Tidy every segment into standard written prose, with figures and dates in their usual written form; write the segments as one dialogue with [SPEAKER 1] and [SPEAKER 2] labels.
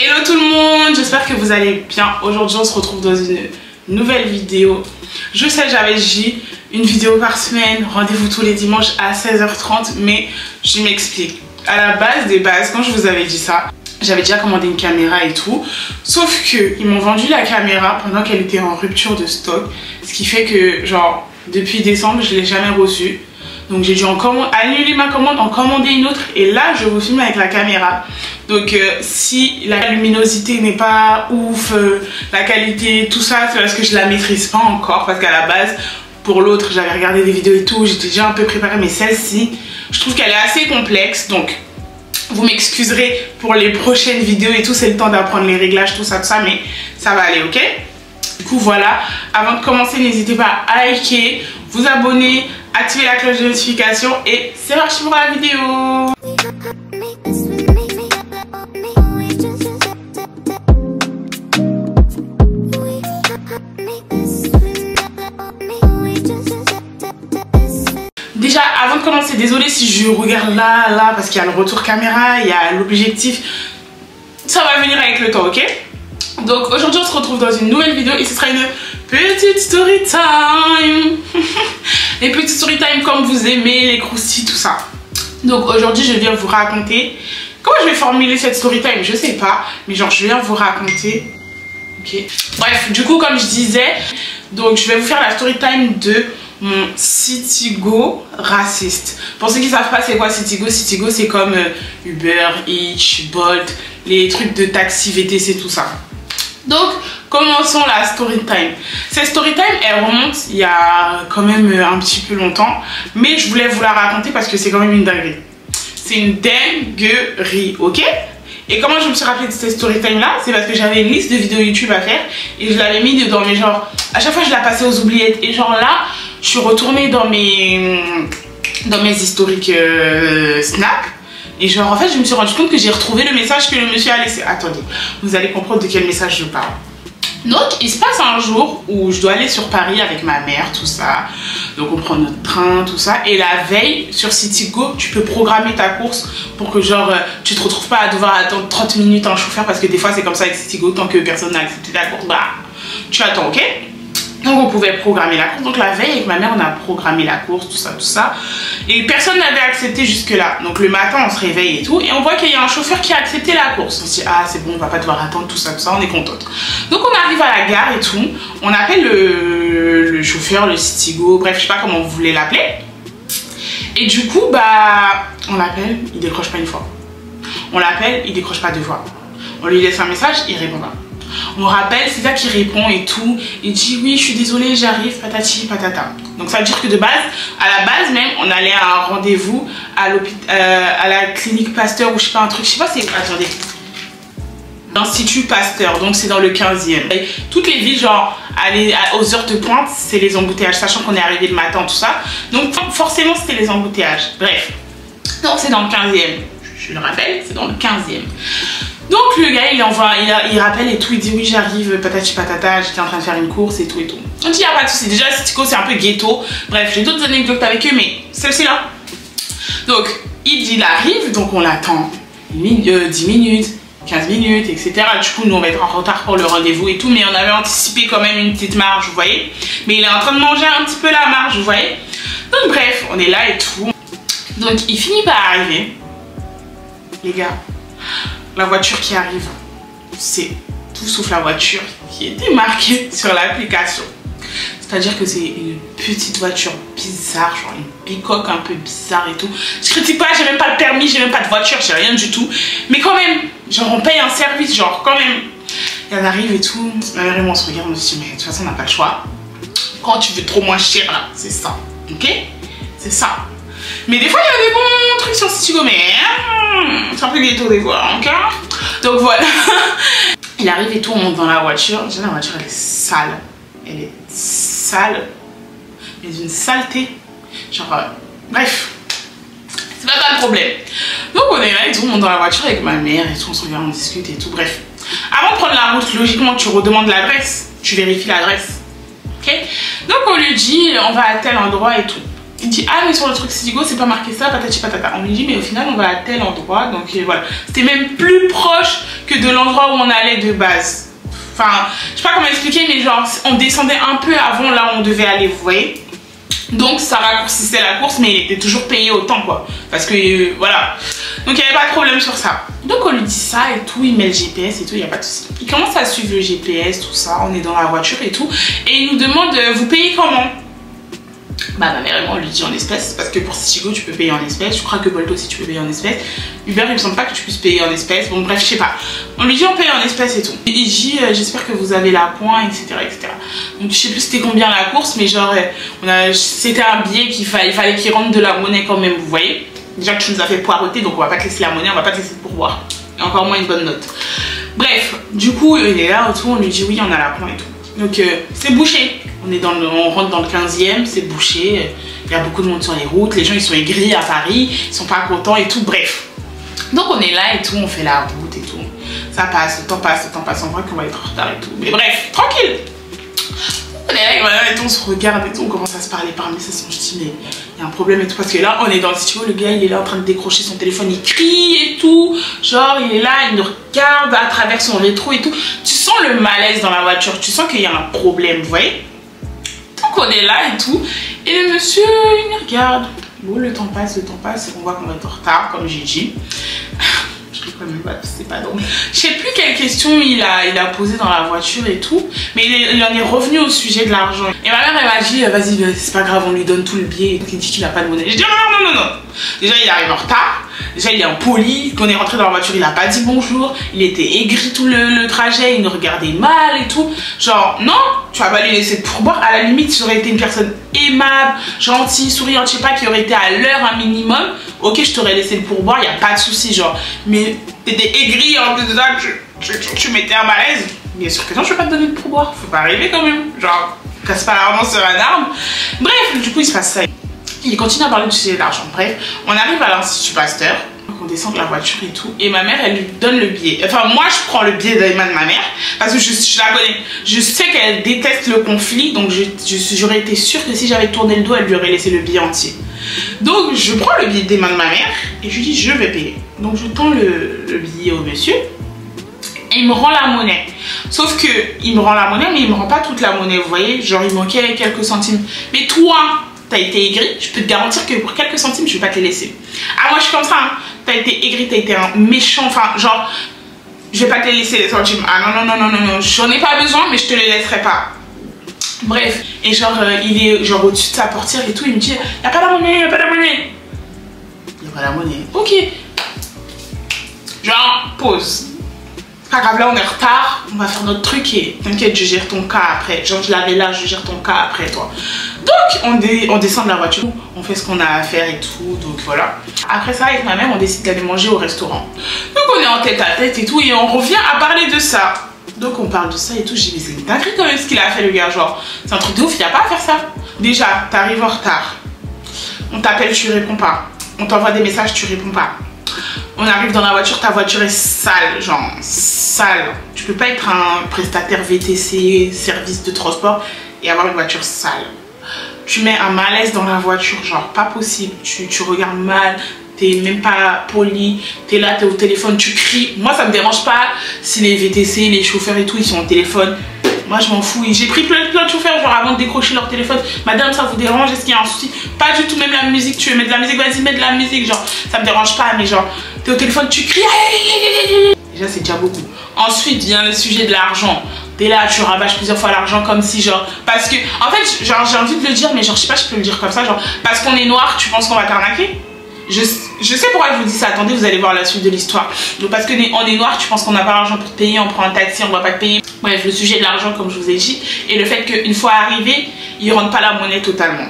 [SPEAKER 1] Hello tout le monde, j'espère que vous allez bien. Aujourd'hui on se retrouve dans une nouvelle vidéo. Je sais, j'avais dit une vidéo par semaine, rendez-vous tous les dimanches à 16h30, mais je m'explique. À la base des bases, quand je vous avais dit ça, j'avais déjà commandé une caméra et tout, sauf que ils m'ont vendu la caméra pendant qu'elle était en rupture de stock, ce qui fait que genre depuis décembre je l'ai jamais reçue. Donc j'ai dû annuler ma commande, en commander une autre, et là je vous filme avec la caméra. Donc si la luminosité n'est pas ouf, la qualité, tout ça, c'est parce que je la maîtrise pas encore, parce qu'à la base pour l'autre j'avais regardé des vidéos et tout, j'étais déjà un peu préparée, mais celle-ci je trouve qu'elle est assez complexe. Donc vous m'excuserez pour les prochaines vidéos et tout, c'est le temps d'apprendre les réglages, tout ça, mais ça va aller, ok? Du coup voilà, avant de commencer n'hésitez pas à liker, vous abonner, activer la cloche de notification et c'est parti pour la vidéo. Déjà avant de commencer, désolé si je regarde là parce qu'il y a le retour caméra, il y a l'objectif, ça va venir avec le temps, ok? Donc aujourd'hui on se retrouve dans une nouvelle vidéo et ce sera une petite story time. Les petites story time comme vous aimez, les croustilles, tout ça. Donc aujourd'hui je viens vous raconter, comment je vais formuler cette story time, je sais pas, mais genre je viens vous raconter, ok? Bref, du coup comme je disais, donc je vais vous faire la story time de mon Citigo raciste. Pour ceux qui savent pas c'est quoi Citigo, Citigo c'est comme Uber, Eats, Bolt, les trucs de taxi, VTC, tout ça. Donc commençons la story time. Cette story time elle remonte il y a quand même un petit peu longtemps, mais je voulais vous la raconter parce que c'est quand même une dinguerie. C'est une dinguerie, ok? Et comment je me suis rappelée de cette story time là, c'est parce que j'avais une liste de vidéos YouTube à faire et je l'avais mis dedans, mais genre à chaque fois je la passais aux oubliettes, et genre là je suis retournée dans mes historiques Snap. Et genre en fait je me suis rendu compte que j'ai retrouvé le message que le monsieur a laissé. Attendez, vous allez comprendre de quel message je parle. Donc il se passe un jour où je dois aller sur Paris avec ma mère, tout ça. Donc on prend notre train, tout ça. Et la veille sur Citigo, tu peux programmer ta course pour que genre tu te retrouves pas à devoir attendre 30 minutes un chauffeur, parce que des fois c'est comme ça avec Citigo, tant que personne n'a accepté ta course, bah tu attends, ok? Donc on pouvait programmer la course. Donc la veille avec ma mère on a programmé la course, tout ça. Et personne n'avait accepté jusque là. Donc le matin on se réveille et tout, et on voit qu'il y a un chauffeur qui a accepté la course. On se dit ah c'est bon, on va pas devoir attendre, tout ça, on est contente. Donc on arrive à la gare et tout. On appelle le chauffeur, le Citigo, bref je sais pas comment vous voulez l'appeler. Et du coup bah on l'appelle, il décroche pas une fois. On l'appelle, il décroche pas deux fois. On lui laisse un message, il répond pas. On rappelle, c'est ça qui répond et tout. Il dit oui je suis désolée, j'arrive, patati patata. Donc ça veut dire que de base, à la base même, on allait à un rendez-vous à la clinique Pasteur ou je sais pas, un truc, je sais pas, c'est, attendez, l'Institut Pasteur, donc c'est dans le 15e. Et toutes les villes genre aller aux heures de pointe, c'est les embouteillages, sachant qu'on est arrivé le matin, tout ça. Donc forcément c'était les embouteillages. Bref, donc c'est dans le 15e. Je le rappelle, c'est dans le 15e. Donc le gars il rappelle et tout, il dit oui j'arrive, patati patata, j'étais en train de faire une course et tout. On dit y a pas de soucis, déjà Citigo c'est un peu ghetto, bref j'ai d'autres anecdotes avec eux mais celle-ci là. Donc il arrive, donc on l'attend 10 minutes, 15 minutes, etc. Du coup nous on va être en retard pour le rendez-vous et tout, mais on avait anticipé quand même une petite marge, vous voyez. Mais il est en train de manger un petit peu la marge, vous voyez. Donc bref, on est là et tout. Donc il finit par arriver, les gars. La voiture qui arrive, c'est tout sauf la voiture qui était marquée sur l'application. C'est-à-dire que c'est une petite voiture bizarre, genre une bicoque un peu bizarre et tout. Je critique pas, j'ai même pas le permis, j'ai même pas de voiture, j'ai rien du tout. Mais quand même, genre on paye un service, genre quand même. Et elle arrive et tout, ma mère et moi on se regarde, on se dit mais de toute façon on n'a pas le choix. Quand tu veux trop moins cher là, c'est ça, ok? C'est ça. Mais des fois il y a des bons trucs sur Citigo, mais c'est un peu ghetto des fois, ok? Donc voilà. Il arrive et tout, on monte dans la voiture. Déjà la voiture elle est sale. Elle est sale. Mais d'une saleté. Genre, bref. C'est pas ça le problème. Donc on est là et tout, on monte dans la voiture avec ma mère et tout, on se regarde, on discute et tout, bref. Avant de prendre la route, logiquement tu redemandes l'adresse. Tu vérifies l'adresse. Ok? Donc on lui dit, on va à tel endroit et tout. Il dit ah mais sur le truc Citigo c'est pas marqué ça, patati patata. On lui dit mais au final on va à tel endroit, donc voilà. C'était même plus proche que de l'endroit où on allait de base. Enfin, je sais pas comment expliquer, mais genre, on descendait un peu avant là où on devait aller, vous voyez. Donc ça raccourcissait la course, mais il était toujours payé autant, quoi. Parce que, voilà. Donc il n'y avait pas de problème sur ça. Donc on lui dit ça et tout, il met le GPS et tout, il n'y a pas de souci. Il commence à suivre le GPS, tout ça, on est dans la voiture et tout. Et il nous demande, vous payez comment? Bah ma mère et moi on lui dit en espèces, parce que pour Citigo tu peux payer en espèces, je crois que Bolt aussi tu peux payer en espèces. Uber il me semble pas que tu puisses payer en espèces, bon bref je sais pas. On lui dit on paye en espèces et tout. Et il dit j'espère que vous avez la pointe, etc. Donc je sais plus c'était combien la course, mais genre c'était un billet il fallait qu'il rentre de la monnaie quand même, vous voyez. Déjà que tu nous as fait poireauter, donc on va pas te laisser la monnaie, on va pas te laisser le pourboire. Et encore moins une bonne note. Bref, du coup il est là autour, on lui dit oui on a la pointe et tout. Donc c'est bouché. On rentre dans le 15e, c'est bouché, il y a beaucoup de monde sur les routes, les gens ils sont aigris à Paris, ils sont pas contents et tout, bref. Donc on est là et tout, on fait la route et tout. Ça passe, le temps passe, on voit qu'on va être en retard et tout. Mais bref, tranquille. On est là et tout, on se regarde et tout, on commence à se parler par message. Je dis mais il y a un problème et tout, parce que là on est dans le studio, le gars il est là en train de décrocher son téléphone, il crie et tout. Genre il est là, il nous regarde à travers son rétro et tout. Tu sens le malaise dans la voiture, tu sens qu'il y a un problème, vous voyez. Donc on est là et tout, et le monsieur il me regarde. Bon, le temps passe, on voit qu'on va être en retard, comme j'ai dit. Je rigole même pas, c'est pas drôle. Je sais plus quelle question il a posé dans la voiture et tout, mais il en est revenu au sujet de l'argent. Et ma mère elle m'a dit vas-y c'est pas grave, on lui donne tout le billet. Donc il dit qu'il a pas de monnaie. J'ai dit non. Déjà il arrive en retard. Déjà il est impoli, quand on est rentré dans la voiture il a pas dit bonjour, il était aigri tout le trajet, il nous regardait mal et tout. Genre non, tu vas pas lui laisser le pourboire, à la limite ça aurait été une personne aimable, gentille, souriante, je sais pas, qui aurait été à l'heure un minimum, ok je t'aurais laissé le pourboire, y a pas de souci genre. Mais t'étais aigri en plus de ça, tu mettais un malaise, bien sûr que non je vais pas te donner le pourboire, faut pas arriver quand même, genre casse pas l'argent sur un arbre. Bref, du coup il se passe ça. Il continue à parler du sujet de l'argent. Bref, on arrive à l'Institut Pasteur. On descend de la voiture et tout. Et ma mère, elle lui donne le billet. Enfin, moi, je prends le billet d'Aïma de ma mère. Parce que je la connais. Je sais qu'elle déteste le conflit. Donc, j'aurais été sûre que si j'avais tourné le dos, elle lui aurait laissé le billet entier. Donc, je prends le billet d'Aïma de ma mère. Et je lui dis, je vais payer. Donc, je tends le billet au monsieur. Et il me rend la monnaie. Sauf que, il me rend la monnaie, mais il me rend pas toute la monnaie. Vous voyez, genre, il manquait quelques centimes. Mais toi... t'as été aigri, je peux te garantir que pour quelques centimes, je vais pas te les laisser. Ah, moi, je suis comme ça, hein. T'as été aigri, t'as été un méchant, enfin, genre, je vais pas te les laisser les centimes. Ah, non, j'en ai pas besoin, mais je te les laisserai pas. Bref, et genre, il est genre au-dessus de sa portière et tout, il me dit, y'a pas la monnaie, y'a pas la monnaie. Y'a pas la monnaie, ok. Genre, pause. Pas grave, là on est en retard, on va faire notre truc et t'inquiète, je gère ton cas après. Genre je l'avais là, je gère ton cas après toi. Donc on descend de la voiture, on fait ce qu'on a à faire et tout, donc voilà. Après ça avec ma mère on décide d'aller manger au restaurant. Donc on est en tête à tête et tout et on revient à parler de ça. Donc on parle de ça et tout, j'ai dit mais c'est une dinguerie quand même ce qu'il a fait le gars, genre c'est un truc de ouf, il n'y a pas à faire ça. Déjà, t'arrives en retard, on t'appelle, tu réponds pas, on t'envoie des messages, tu réponds pas. On arrive dans la voiture, ta voiture est sale, genre sale. Tu peux pas être un prestataire VTC, service de transport, et avoir une voiture sale. Tu mets un malaise dans la voiture, genre pas possible. Tu regardes mal, t'es même pas poli, t'es là, t'es au téléphone, tu cries. Moi ça me dérange pas si les VTC, les chauffeurs et tout, ils sont au téléphone. Moi je m'en fous, j'ai pris plein de chauffeurs genre avant de décrocher leur téléphone. Madame ça vous dérange, est-ce qu'il y a un souci? Pas du tout, même la musique, tu veux mettre de la musique, vas-y mets de la musique, genre ça me dérange pas, mais genre t'es au téléphone, tu cries. Déjà c'est déjà beaucoup. Ensuite vient le sujet de l'argent. T'es là, tu rabâches plusieurs fois l'argent comme si genre, parce que en fait genre j'ai envie de le dire mais genre je sais pas, je peux le dire comme ça, genre parce qu'on est noir tu penses qu'on va t'arnaquer? Je sais pourquoi je vous dis ça, attendez vous allez voir la suite de l'histoire. Donc parce qu'on est noir, tu penses qu'on n'a pas l'argent pour te payer, on prend un taxi, on va pas te payer. Bref, le sujet de l'argent comme je vous ai dit, et le fait qu'une fois arrivé, ils rendent pas la monnaie totalement.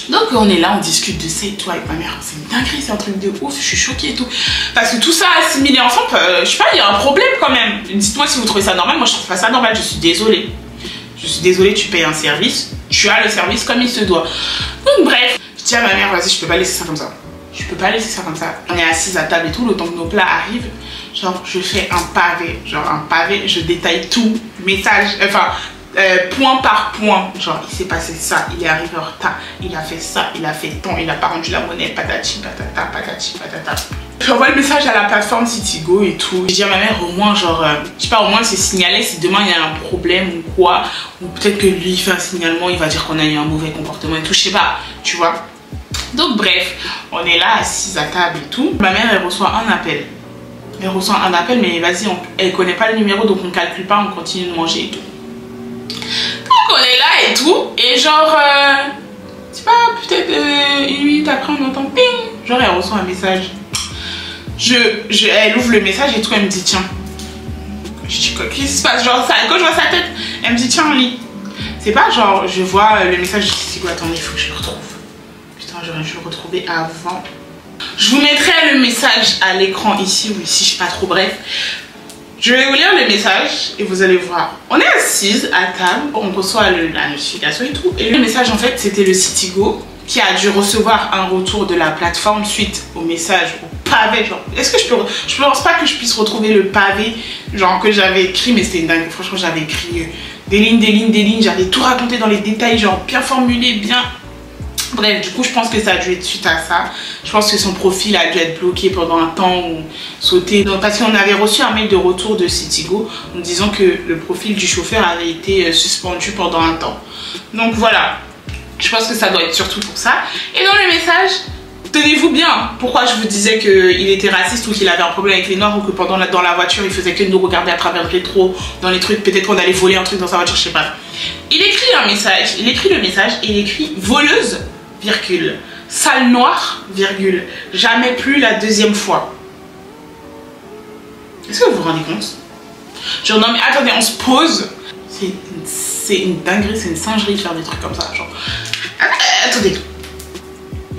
[SPEAKER 1] Donc on est là, on discute de ça et tout avec ma mère, c'est une dinguerie, c'est un truc de ouf, je suis choquée et tout. Parce que tout ça assimilé ensemble, je sais pas, il y a un problème quand même. Dites-moi si vous trouvez ça normal, moi je trouve pas ça normal, je suis désolée. Je suis désolée, tu payes un service, tu as le service comme il se doit. Donc bref, je dis à ma mère, vas-y je peux pas laisser ça comme ça. Je peux pas laisser ça comme ça. On est assises à table et tout, le temps que nos plats arrivent, genre je fais un pavé, je détaille tout, message, enfin point par point, genre il s'est passé ça, il est arrivé en retard, il a fait ça, il a fait tant, il a pas rendu la monnaie, patati patata, patati patata. J'envoie le message à la plateforme Citigo et tout. Je dis à ma mère au moins genre, je sais pas, au moins c'est signalé si demain il y a un problème ou quoi. Ou peut-être que lui fait un signalement, il va dire qu'on a eu un mauvais comportement et tout, je sais pas, tu vois. Donc bref, on est là assises à table et tout. Ma mère elle reçoit un appel. Elle reçoit un appel mais vas-y, elle connaît pas le numéro donc on calcule pas, on continue de manger et tout. Donc on est là et tout. Et genre, je sais pas, peut-être une minute après on entend ping. Genre elle reçoit un message. Elle ouvre le message et tout, elle me dit tiens. Je dis quoi, qu'est-ce qui se passe? Genre, quand je vois sa tête, elle me dit tiens, lis. C'est pas genre, je vois le message, je dis quoi, attendez, il faut que je le retrouve. Putain, j'aurais dû le retrouver avant. Je vous mettrai le message à l'écran ici ou ici, je sais pas trop, bref. Je vais vous lire le message et vous allez voir. On est assises à table, on reçoit la notification et tout. Et le message, en fait, c'était le Citigo qui a dû recevoir un retour de la plateforme suite au message, au pavé. Genre, est-ce que je pense pas que je puisse retrouver le pavé genre que j'avais écrit, mais c'était dingue. Franchement, j'avais écrit des lignes, j'avais tout raconté dans les détails, genre bien formulé, bien. Bref, du coup, je pense que ça a dû être suite à ça. Je pense que son profil a dû être bloqué pendant un temps ou sauté. Donc, parce qu'on avait reçu un mail de retour de Citigo en disant que le profil du chauffeur avait été suspendu pendant un temps. Donc voilà, je pense que ça doit être surtout pour ça. Et dans le message, tenez-vous bien, pourquoi je vous disais qu'il était raciste ou qu'il avait un problème avec les noirs ou que pendant dans la voiture il faisait que nous regarder à travers le rétro, dans les trucs, peut-être qu'on allait voler un truc dans sa voiture, je sais pas. Il écrit un message, il écrit le message et il écrit voleuse, virgule, sale noire, virgule, jamais plus la deuxième fois. Est-ce que vous vous rendez compte? Genre non mais attendez, on se pose. C'est une dinguerie, c'est une singerie de faire des trucs comme ça. Genre, attendez.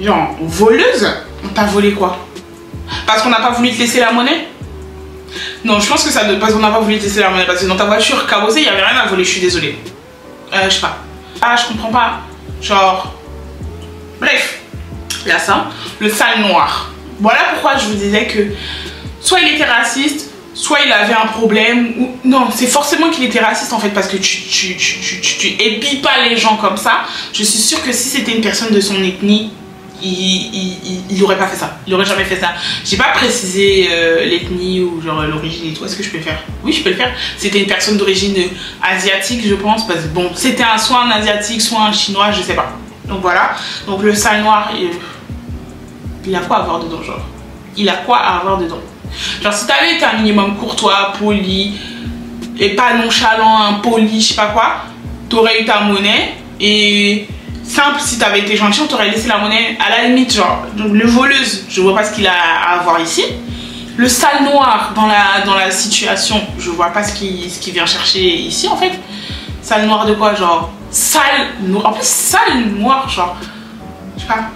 [SPEAKER 1] Genre, voleuse, on t'a volé quoi? Parce qu'on n'a pas voulu te laisser la monnaie? Non, je pense que ça ne... Parce qu'on n'a pas voulu te laisser la monnaie. Parce que dans ta voiture cabossée, il n'y avait rien à voler, je suis désolée. Je sais pas. Ah, je comprends pas. Genre... Bref. Il y a ça. Le sale noir. Voilà pourquoi je vous disais que... Soit il était raciste, soit il avait un problème, ou... Non, c'est forcément qu'il était raciste en fait, parce que tu épies pas les gens comme ça. Je suis sûre que si c'était une personne de son ethnie, il aurait pas fait ça. Il aurait jamais fait ça. J'ai pas précisé l'ethnie ou genre l'origine et tout. Est-ce que je peux le faire? Oui, je peux le faire. C'était une personne d'origine asiatique, je pense, parce que bon, c'était soit un asiatique, soit un chinois, je sais pas. Donc voilà. Donc le sale noir, il a quoi à avoir dedans, genre? Il a quoi à avoir dedans? Genre si t'avais été un minimum courtois, poli et pas nonchalant, impoli, je sais pas quoi, t'aurais eu ta monnaie et simple, si t'avais été gentil, on t'aurait laissé la monnaie à la limite, genre. Donc le voleuse, je vois pas ce qu'il a à avoir ici. Le sale noir dans la situation, je vois pas ce qu'il vient chercher ici en fait. Sale noir de quoi, genre sale noir, en plus sale noir, genre je sais pas.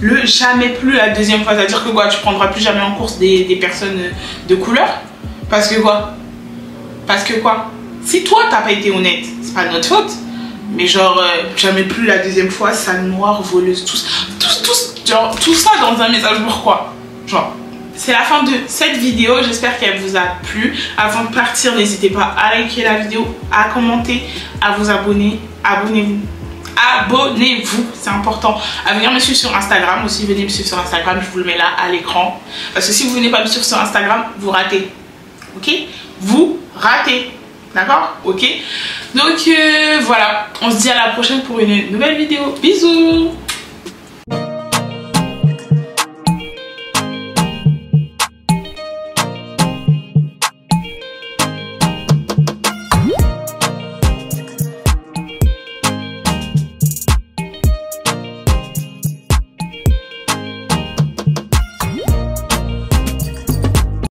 [SPEAKER 1] Le jamais plus la deuxième fois, c'est-à-dire que quoi, tu prendras plus jamais en course des personnes de couleur? Parce que quoi? Parce que quoi? Si toi t'as pas été honnête, c'est pas de notre faute. Mais genre, jamais plus la deuxième fois, sale noire, voleuse, genre, tout ça dans un message, pourquoi? Genre, c'est la fin de cette vidéo, j'espère qu'elle vous a plu. Avant de partir, n'hésitez pas à liker la vidéo, à commenter, à vous abonner, abonnez-vous. Abonnez-vous, c'est important. À venir me suivre sur Instagram aussi, venez me suivre sur Instagram, je vous le mets là à l'écran. Parce que si vous venez pas me suivre sur Instagram, vous ratez. Ok? Vous ratez. D'accord? Ok? Donc voilà, on se dit à la prochaine pour une nouvelle vidéo. Bisous!